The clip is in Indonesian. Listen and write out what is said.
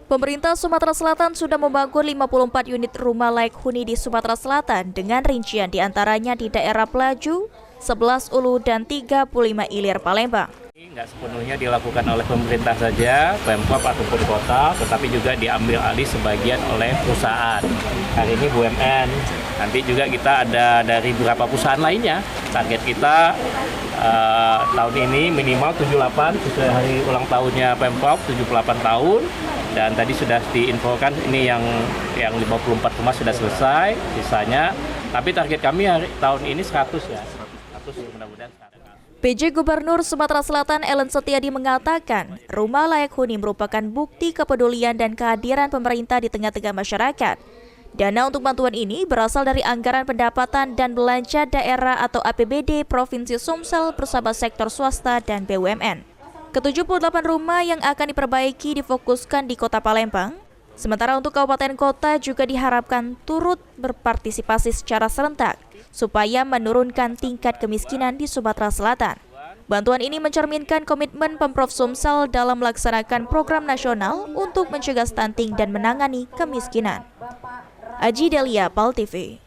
Pemerintah Sumatera Selatan sudah membangun 54 unit rumah layak huni di Sumatera Selatan dengan rincian diantaranya di daerah Pelaju, 11 Ulu, dan 35 Ilir Palembang. Ini nggak sepenuhnya dilakukan oleh pemerintah saja, Pemkab ataupun kota, tetapi juga diambil alih sebagian oleh perusahaan. Hari ini BUMN, nanti juga kita ada dari beberapa perusahaan lainnya. Target kita tahun ini minimal 78, sesuai hari ulang tahunnya Pemkab, 78 tahun. Dan tadi sudah diinfokan ini yang 54 rumah sudah selesai, sisanya. Tapi target kami tahun ini 100 ya, 100 mudah-mudahan. PJ Gubernur Sumatera Selatan Ellen Setiadi mengatakan, rumah layak huni merupakan bukti kepedulian dan kehadiran pemerintah di tengah-tengah masyarakat. Dana untuk bantuan ini berasal dari anggaran pendapatan dan belanja daerah atau APBD Provinsi Sumsel bersama sektor swasta dan BUMN. Ke-78 rumah yang akan diperbaiki difokuskan di Kota Palembang, sementara untuk kabupaten kota juga diharapkan turut berpartisipasi secara serentak supaya menurunkan tingkat kemiskinan di Sumatera Selatan. Bantuan ini mencerminkan komitmen Pemprov Sumsel dalam melaksanakan program nasional untuk mencegah stunting dan menangani kemiskinan. Aji Delia, PAL TV.